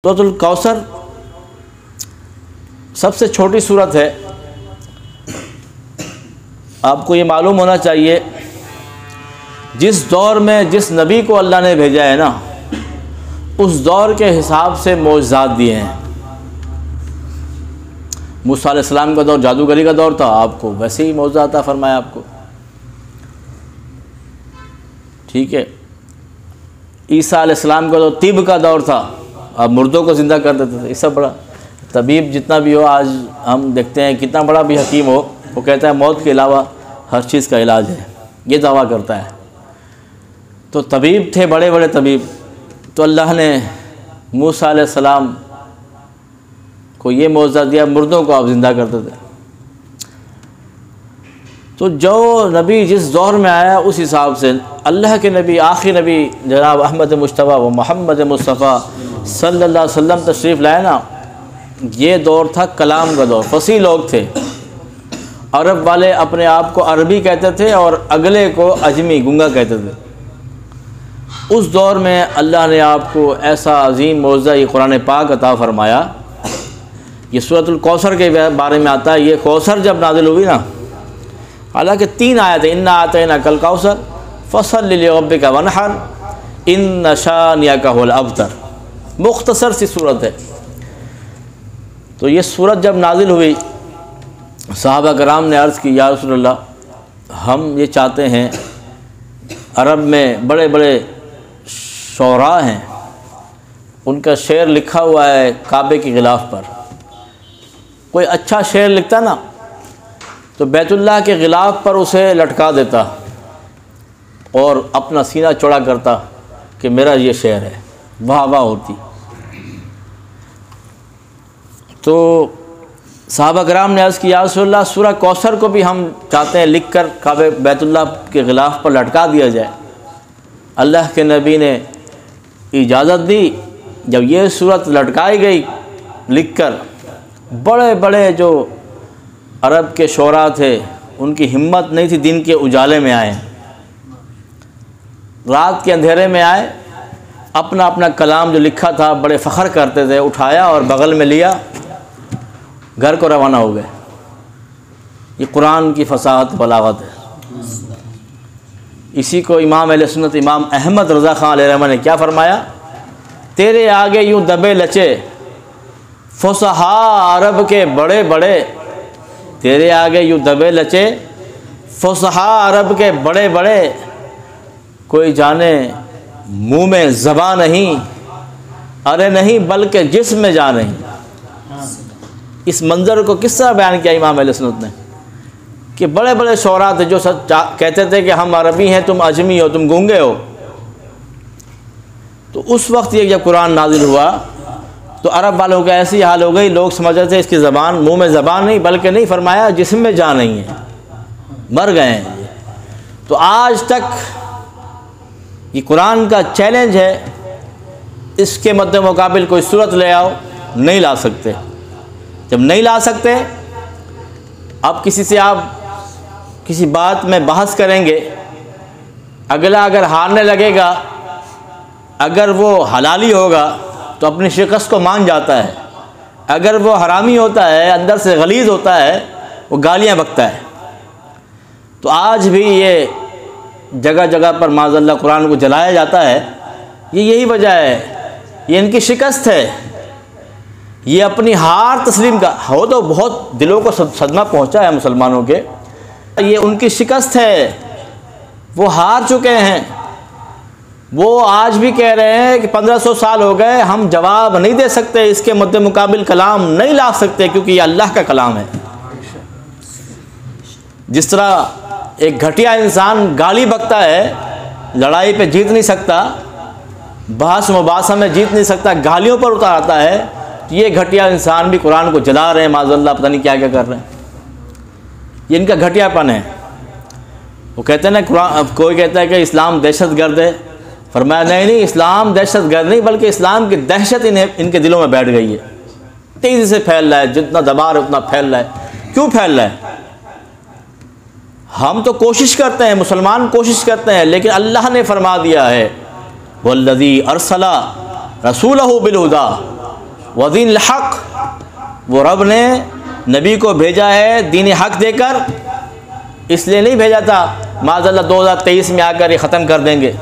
सूरतुल कौसर सबसे छोटी सूरत है। आपको ये मालूम होना चाहिए जिस दौर में जिस नबी को अल्लाह ने भेजा है ना, उस दौर के हिसाब से मौजज़ात दिए हैं। मूसा अलैहिस्सलाम का दौर जादूगरी का दौर था, आपको वैसे ही मौजज़ात अता फरमाया आपको। ठीक है। ईसा अलैहिस्सलाम का तो तिब का दौर था, आप मुर्दों को ज़िंदा कर देते थे। इससे बड़ा तबीब जितना भी हो, आज हम देखते हैं कितना बड़ा भी हकीम हो, वो कहता है मौत के अलावा हर चीज़ का इलाज है, ये दावा करता है। तो तबीब थे बड़े बड़े तबीब, तो अल्लाह ने मूसा अलैहिस्सलाम को ये मौजज़ा दिया, मुर्दों को आप ज़िंदा करते थे। तो जो नबी जिस दौर में आया उस हिसाब से अल्लाह के नबी आखिरी नबी जनाब अहमद मुश्तबा व मोहम्मद मुस्तफ़ा सल्लल्लाहु अलैहि वसल्लम तशरीफ़ लाए ना, ये दौर था कलाम का दौर। फसीह लोग थे, अरब वाले अपने आप को अरबी कहते थे और अगले को अजमी गूंगा कहते थे। उस दौर में अल्लाह ने आपको ऐसा अजीम मौजज़ा ये कुरान पाक अता फ़रमाया। ये सूरतुल कौसर के बारे में आता है। ये कौसर जब नाज़िल हुई ना, हालांकि 3 आयत है, इन्ना आतैना कल कौसर फसल्लि लिरब्बिका वनहर इन्न शानियका हुवल अबतर। मुख्तसर सी सूरत है। तो ये सूरत जब नाजिल हुई, सहाबा कराम ने अर्ज़ की, या रसूलल्लाह, हम ये चाहते हैं, अरब में बड़े बड़े शौरा हैं, उनका शेर लिखा हुआ है काबे के गिलाफ़ पर। कोई अच्छा शेर लिखता ना, तो बैतुल्लाह के गिलाफ़ पर उसे लटका देता और अपना सीना चौड़ा करता कि मेरा ये शेर है, वाह वाह होती। तो सहाबा कराम ने अर्ज़ किया, या रसूलल्लाह, सूरह कौसर को भी हम चाहते हैं लिख कर काबे बैतुल्लाह के गिलाफ़ पर लटका दिया जाए। अल्लाह के नबी ने इजाज़त दी। जब ये सूरत लटकाई गई लिख कर, बड़े बड़े जो अरब के शोरा थे, उनकी हिम्मत नहीं थी दिन के उजाले में आए, रात के अंधेरे में आए, अपना अपना कलाम जो लिखा था बड़े फ़ख्र करते थे, उठाया और बग़ल में लिया, घर को रवाना हो गए। ये कुरान की फ़साहत बलागत है। इसी को इमाम अहले सुन्नत इमाम अहमद रज़ा ख़ान अलैहिर्रहमत ने क्या फ़रमाया, तेरे आगे यूँ दबे लचे फ़ुसहा अरब के बड़े बड़े, तेरे आगे यूँ दबे लचे फ़ुसहा अरब के बड़े बड़े, कोई जाने मुँह में ज़बां नहीं, अरे नहीं बल्कि जिस्म में जान नहीं। इस मंज़र को किस तरह बयान किया इमाम अहले सुन्नत ने कि बड़े बड़े शौरा थे जो कहते थे कि हम अरबी हैं, तुम अजमी हो, तुम गूंगे हो। तो उस वक्त ये जब कुरान नाजिल हुआ तो अरब वालों का ऐसी हाल हो गई, लोग समझ रहे थे इसकी ज़बान, मुँह में ज़बान नहीं बल्कि नहीं, फरमाया जिस्म में जान नहीं है, मर गए हैं। तो आज तक ये कुरान का चैलेंज है, इसके मद्दे मुकाबिल कोई सूरत ले आओ, नहीं ला सकते। जब नहीं ला सकते, अब किसी से आप किसी बात में बहस करेंगे, अगला अगर हारने लगेगा, अगर वो हलाली होगा तो अपनी शिकस्त को मान जाता है, अगर वो हरामी होता है, अंदर से गलीज़ होता है, वो गालियाँ बकता है। तो आज भी ये जगह जगह पर माज़अल्लाह कुरान को जलाया जाता है। ये यही वजह है, ये इनकी शिकस्त है। ये अपनी हार तस्लीम का हो, तो बहुत दिलों को सदमा पहुंचा है मुसलमानों के, ये उनकी शिकस्त है, वो हार चुके हैं। वो आज भी कह रहे हैं कि 1500 साल हो गए, हम जवाब नहीं दे सकते, इसके मद्दे मुकाबिल कलाम नहीं ला सकते, क्योंकि ये अल्लाह का कलाम है। जिस तरह एक घटिया इंसान गाली बकता है, लड़ाई पे जीत नहीं सकता, बहस मुबासा में जीत नहीं सकता, गालियों पर उतार आता है, तो ये घटिया इंसान भी कुरान को जला रहे हैं, माज़अल्लाह, पता नहीं क्या क्या कर रहे हैं। ये इनका घटियापन है। वो कहते हैं ना, कुरान, कोई कहता है कि इस्लाम दहशत गर्द है, फरमाया नहीं नहीं, इस्लाम दहशत गर्द नहीं, बल्कि इस्लाम की दहशत इनके दिलों में बैठ गई है, तेज़ी से फैल रहा है, जितना दबा रहा है उतना फैल रहा है। क्यों फैल रहा है? हम तो कोशिश करते हैं, मुसलमान कोशिश करते हैं, लेकिन अल्लाह ने फरमा दिया है, वल्लज़ी अरसला रसूलहु बिल हुदा व दीन हक़, वो रब ने नबी को भेजा है दीन हक़ देकर, इसलिए नहीं भेजा था माज़अल्लाह 2023 में आकर ये ख़त्म कर देंगे।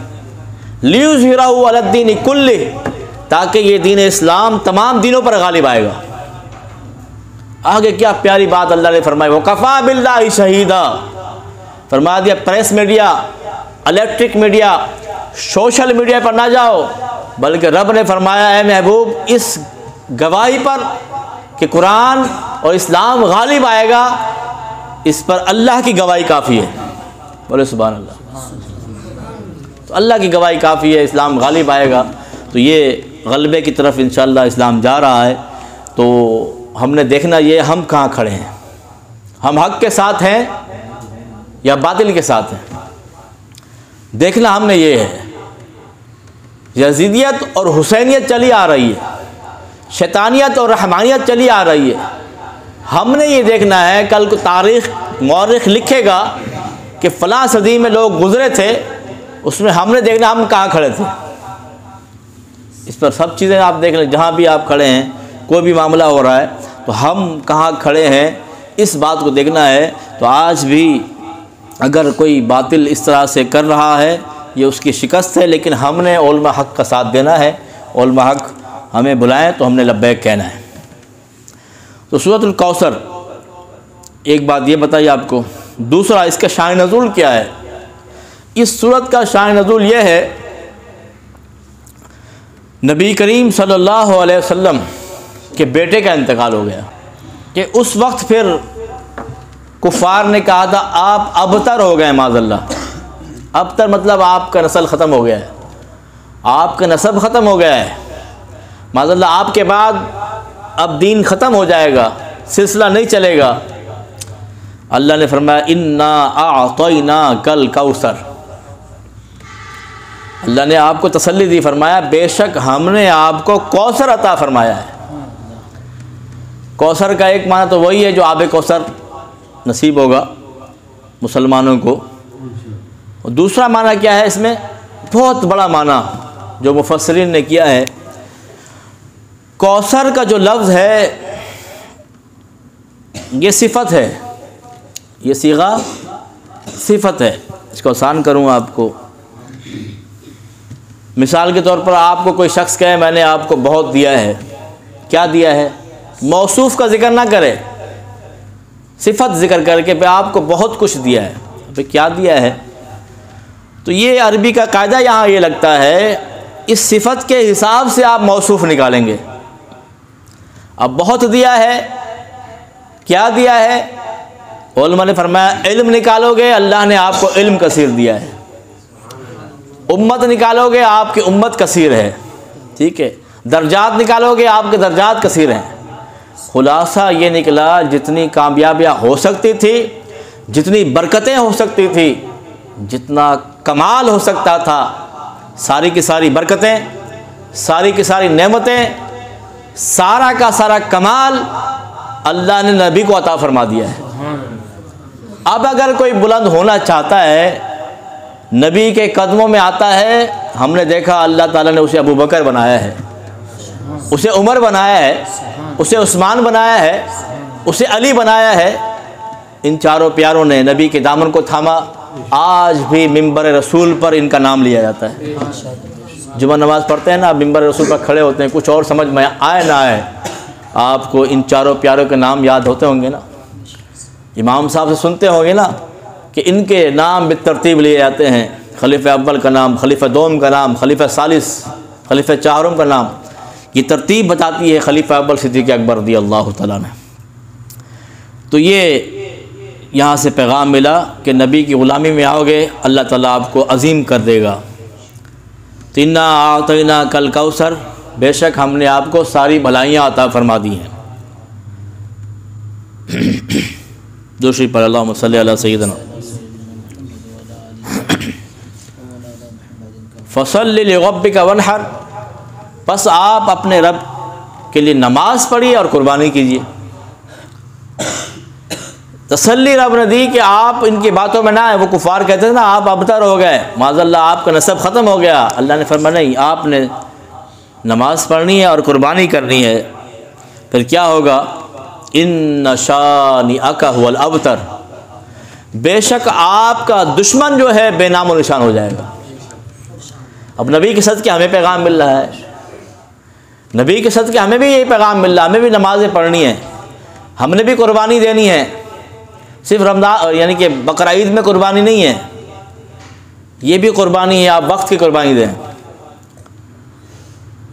लियुज़हिरहु अलद्दीन कुल्लिह, ताकि ये दीन इस्लाम तमाम दीनों पर गालिब आएगा। आगे क्या प्यारी बात अल्लाह ने फरमाई, वकफ़ा बिल्लाहि शहीदा, फरमा दिया press media, electric media, social media पर ना जाओ, बल्कि रब ने फरमाया है महबूब इस गवाही पर कि कुरान और इस्लाम गालिब आएगा, इस पर अल्लाह की गवाही काफ़ी है। बोले सुभान अल्लाह। तो अल्लाह की गवाही काफ़ी है, इस्लाम गालिब आएगा। तो ये गलबे की तरफ इंशाअल्लाह इस्लाम जा रहा है। तो हमने देखना ये हम कहाँ खड़े हैं, हम हक़ के साथ हैं या बातिल के साथ हैं, देखना हमने ये है। यजीदियत और हुसैनियत चली आ रही है, शैतानियत और रहमानियत चली आ रही है। हमने ये देखना है, कल को तारीख़ मौरिख़ लिखेगा कि फ़लाँ सदी में लोग गुज़रे थे, उसमें हमने देखना हम कहाँ खड़े थे। इस पर सब चीज़ें आप देख लें, जहाँ भी आप खड़े हैं, कोई भी मामला हो रहा है तो हम कहाँ खड़े हैं, इस बात को देखना है। तो आज भी अगर कोई बातिल इस तरह से कर रहा है, ये उसकी शिकस्त है, लेकिन हमने उलमा हक़ का साथ देना है। उलमा हक़ हमें बुलाएं तो हमने लब्बैक कहना है। तो सूरतुल कौसर, एक बात ये बताइए आपको। दूसरा, इसका शान नज़ूल क्या है? इस सूरत का शान नज़ूल ये है, नबी करीम सल्लल्लाहु अलैहि वसल्लम के बेटे का इंतकाल हो गया कि उस वक्त फिर कुफ़ार ने कहा था आप अबतर हो गए माज़अल्लाह। अबतर मतलब आपका नस्ल ख़त्म हो गया है, आपका नसब ख़त्म हो गया है माज़अल्लाह, आपके बाद अब दीन ख़त्म हो जाएगा, सिलसिला नहीं चलेगा। अल्लाह ने फरमाया इन्ना आतैना कल कौसर, अल्लाह ने आपको तसल्ली दी, फरमाया बेशक हमने आपको कौसर अता फरमाया है। कौसर का एक माना तो वही है जो आब कौसर नसीब होगा मुसलमानों को, और दूसरा माना क्या है इसमें, बहुत बड़ा माना जो मुफस्सिरीन ने किया है। कौसर का जो लफ्ज़ है ये सिफत है, ये सीगा सिफत है। इसको आसान करूँ आपको, मिसाल के तौर पर आपको कोई शख्स कहे मैंने आपको बहुत दिया है, क्या दिया है, मौसूफ़ का जिक्र ना करे, सिफत ज़िक्र करके पे आपको बहुत कुछ दिया है, पे क्या दिया है। तो ये अरबी का कायदा यहाँ ये लगता है, इस सिफत के हिसाब से आप मौसूफ़ निकालेंगे। अब बहुत दिया है, क्या दिया है, उलमा ने फरमाया इल्म निकालोगे, अल्लाह ने आपको इल्म कसीर दिया है। उम्मत निकालोगे, आपकी उम्मत कसीर है, ठीक है। दर्जात निकालोगे, आपके दर्जात कसीर हैं। खुलासा ये निकला, जितनी कामयाबियाँ हो सकती थी, जितनी बरकतें हो सकती थी, जितना कमाल हो सकता था, सारी की सारी बरकतें, सारी की सारी नेमतें, सारा का सारा कमाल अल्लाह ने नबी को अता फरमा दिया है। अब अगर कोई बुलंद होना चाहता है, नबी के कदमों में आता है, हमने देखा अल्लाह ताला ने उसे अबू बकर बनाया है, उसे उमर बनाया है, उसे उस्मान बनाया है, उसे अली बनाया है। इन चारों प्यारों ने नबी के दामन को थामा। आज भी मिंबर रसूल पर इनका नाम लिया जाता है। जुमा नमाज़ पढ़ते हैं ना, मिंबर रसूल पर खड़े होते हैं, कुछ और समझ में आए ना आए, आपको इन चारों प्यारों के नाम याद होते होंगे ना, इमाम साहब से सुनते होंगे ना कि इनके नाम बेतरतीब लिए जाते हैं। खलीफा अव्वल का नाम, खलीफा दोम का नाम, खलीफा सालिस, खलीफा चारम का नाम, ये तरतीब बताती है खलीफा अव्वल सिद्दीक़ अकबर रज़ी अल्लाह तआला ने। तो ये यहाँ से पैगाम मिला कि नबी की ग़ुलामी में आओगे, अल्लाह ताला आपको अज़ीम कर देगा। तो इन्ना आतैना कल कौसर, बेशक हमने आपको सारी भलाइयाँ अता फरमा दी हैं। दूसरी पर अल्लाहुम्मा सल्ली अला सय्यिदना फसल्लि लिरब्बिका वन्हर, बस आप अपने रब के लिए नमाज पढ़िए और कुर्बानी कीजिए। तसल्ली रब ने दी कि आप इनकी बातों में ना आए। वो कुफार कहते थे ना आप अबतर हो गए, माज़अल्लाह आपका नसब ख़त्म हो गया। अल्लाह ने फरमाया नहीं, आपने नमाज पढ़नी है और कुर्बानी करनी है। फिर क्या होगा, इन्न शानिअका हुवल अबतर, बेशक आपका दुश्मन जो है बेनाम और निशान हो जाएगा। अब नबी के सदके हमें पैगाम मिल रहा है, नबी के सदके हमें भी यही पैगाम मिल रहा है, हमें भी नमाज़ें पढ़नी है, हमने भी कुर्बानी देनी है। सिर्फ रमज़ान यानी कि बकरा ईद में कुर्बानी नहीं है, ये भी कुर्बानी है, आप वक्त की कुर्बानी दें।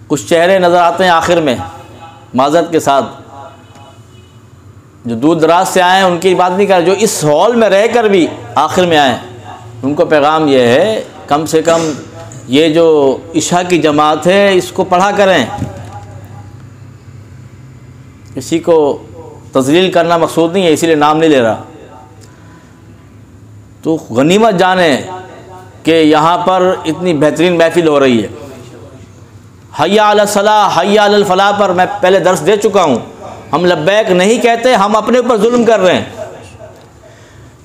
कुछ चेहरे नज़र आते हैं आखिर में माज़रत के साथ, जो दूर दराज से आए हैं उनकी बात नहीं कर, जो इस हॉल में रह कर भी आखिर में आए, उनको पैगाम ये है कम से कम ये जो इशा की जमात है इसको पढ़ा करें। किसी को तज़लील करना मकसूद नहीं है, इसीलिए नाम नहीं ले रहा। तो गनीमत जाने कि यहाँ पर इतनी बेहतरीन महफिल हो रही है। हय्या अला सलाह हय्या अल फलाह पर मैं पहले दर्स दे चुका हूँ। हम लब्बैक नहीं कहते, हम अपने ऊपर जुल्म कर रहे हैं।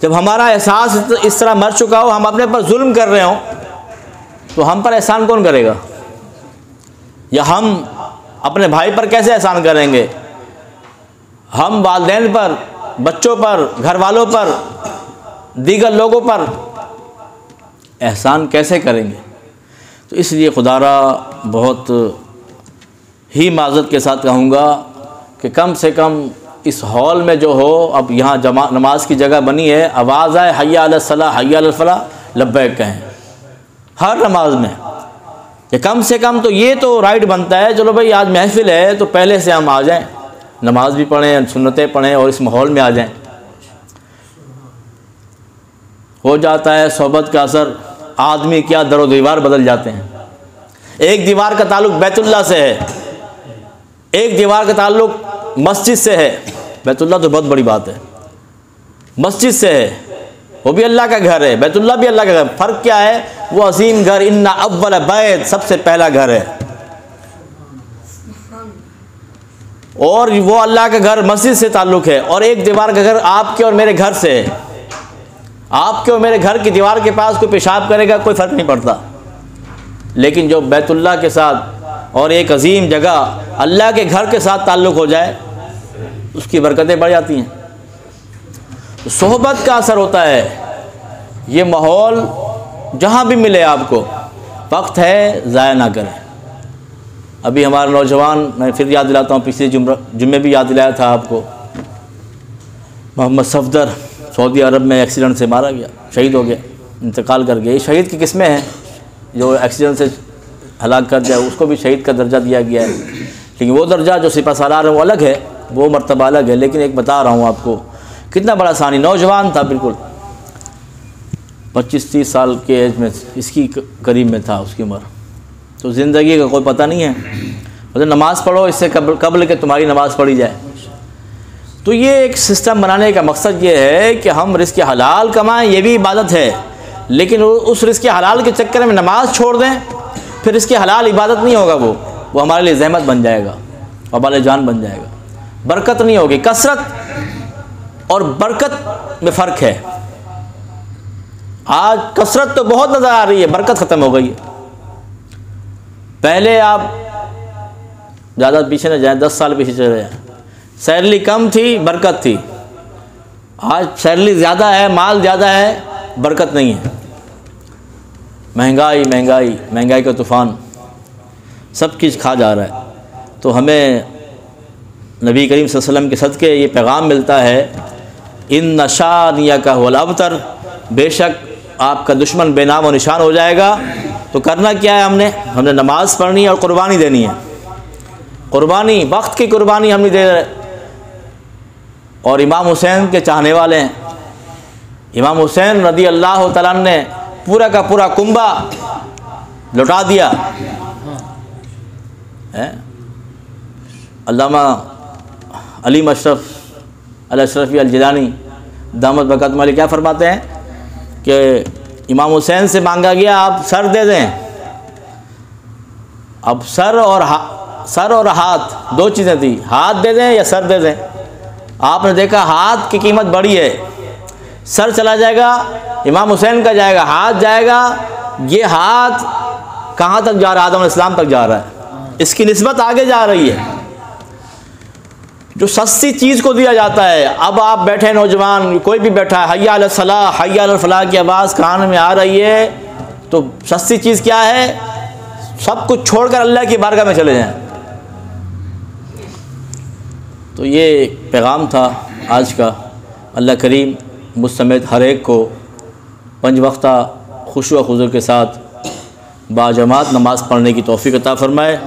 जब हमारा एहसास इस तरह मर चुका हो, हम अपने पर जुल्म कर रहे हों, तो हम पर एहसान कौन करेगा? या हम अपने भाई पर कैसे एहसान करेंगे? हम वालिदैन पर, बच्चों पर, घर वालों पर, दीगर लोगों पर एहसान कैसे करेंगे? तो इसलिए खुदारा बहुत ही माज़रत के साथ कहूँगा कि कम से कम इस हॉल में जो हो, अब यहाँ नमाज की जगह बनी है, आवाज़ आए हय्या अला सलाह हय्या अल फलाह, लब्बैक कहें हर नमाज में। कि कम से कम तो ये तो राइट बनता है, चलो भाई आज महफिल है तो पहले से हम आ जाएं, नमाज भी पढ़ें, सुन्नतें पढ़ें और इस माहौल में आ जाएं। हो जाता है सोहबत का असर, आदमी क्या दरो दीवार बदल जाते हैं। एक दीवार का ताल्लुक़ बैतुल्लाह से है, एक दीवार का ताल्लुक़ मस्जिद से है। बैतुल्लाह तो बहुत बड़ी बात है, मस्जिद से है, वो भी अल्लाह का घर है, बैतुल्लाह भी अल्लाह का घर। फ़र्क क्या है? वो अजीम घर, इन्ना अव्वल बैत, सबसे पहला घर है, और वो अल्लाह का घर मस्जिद से ताल्लुक़ है। और एक दीवार का घर आपके और मेरे घर से है। आपके और मेरे घर की दीवार के पास कोई पेशाब करेगा, कोई फ़र्क नहीं पड़ता, लेकिन जो बैतुल्लाह के साथ और एक अजीम जगह अल्लाह के घर के साथ ताल्लुक़ हो जाए, उसकी बरकतें बढ़ जाती हैं। तो सोहबत का असर होता है। ये माहौल जहाँ भी मिले आपको, वक्त है ज़ाया ना करें। अभी हमारे नौजवान, मैं फिर याद दिलाता हूँ, पिछले जुम्मे भी याद दिलाया था आपको, मोहम्मद सफदर सऊदी अरब में एक्सीडेंट से मारा गया, शहीद हो गया, इंतकाल कर गया। ये शहीद की किस्में हैं, जो एक्सीडेंट से हलाक कर जाए उसको भी शहीद का दर्जा दिया गया है, लेकिन वो दर्जा जो सिपहसालार है वो अलग है, वो मर्तबा अलग है। लेकिन एक बता रहा हूँ आपको, कितना बड़ा सानी, नौजवान था, बिल्कुल 25-30 साल के एज में, इसकी करीब में था उसकी उम्र। तो ज़िंदगी का कोई पता नहीं है, मतलब नमाज़ पढ़ो, इससे कबल के तुम्हारी नमाज़ पढ़ी जाए। तो ये एक सिस्टम बनाने का मकसद ये है कि हम रिज़्क़ हलाल कमाएं, ये भी इबादत है, लेकिन उस रिज़्क़ हलाल के चक्कर में नमाज़ छोड़ दें, फिर रिज़्क़ हलाल इबादत नहीं होगा, वो हमारे लिए ज़हमत बन जाएगा, वबाल जान बन जाएगा, बरकत नहीं होगी। कसरत और बरकत में फ़र्क है। आज कसरत तो बहुत नज़र आ रही है, बरकत ख़त्म हो गई है। पहले आप ज़्यादा पीछे न जाएं, 10 साल पीछे चले जाएं, सैलरी कम थी, बरकत थी। आज सैलरी ज़्यादा है, माल ज़्यादा है, बरकत नहीं है। महंगाई महंगाई महंगाई का तूफ़ान सब चीज़ खा जा रहा है। तो हमें नबी करीम सल्लल्लाहु अलैहि वसल्लम के सदक़े ये पैगाम मिलता है, इन्न शानिअका हुवल अबतर, बेशक आपका दुश्मन बेनाम और निशान हो जाएगा। तो करना क्या है? हमने नमाज़ पढ़नी है और कुर्बानी देनी है। कुर्बानी, वक्त की कुर्बानी हम नहीं दे रहे। और इमाम हुसैन के चाहने वाले हैं। इमाम हुसैन रज़ी अल्लाह तआला ने पूरा का पूरा कुंबा लौटा दिया है। अल्लामा अली अशरफ अल-अशरफी अल-जिलानी दामत बरकातुहू अलैह क्या फरमाते हैं कि इमाम हुसैन से मांगा गया आप सर दे दें। अब सर और हाथ दो चीज़ें थी, हाथ दे दें या सर दे दें। आपने देखा हाथ की कीमत बड़ी है, सर चला जाएगा, इमाम हुसैन का जाएगा, हाथ जाएगा। ये हाथ कहाँ तक जा रहा है? आदम अलैहिस्सलाम तक जा रहा है, इसकी निस्बत आगे जा रही है। जो सस्ती चीज़ को दिया जाता है। अब आप बैठे नौजवान, कोई भी बैठा है, हय्या अलल सलाह हय्या अलल फलाह की आवाज़ कान में आ रही है, तो सस्ती चीज़ क्या है? सब कुछ छोड़कर अल्लाह की बारगाह में चले जाएं। तो ये पैगाम था आज का। अल्लाह करीम मुझ समेत हर एक को 5 वक्ता खुशू व खुजूर के साथ बाजमात नमाज़ पढ़ने की तौफ़ीक़ अता फ़रमाए।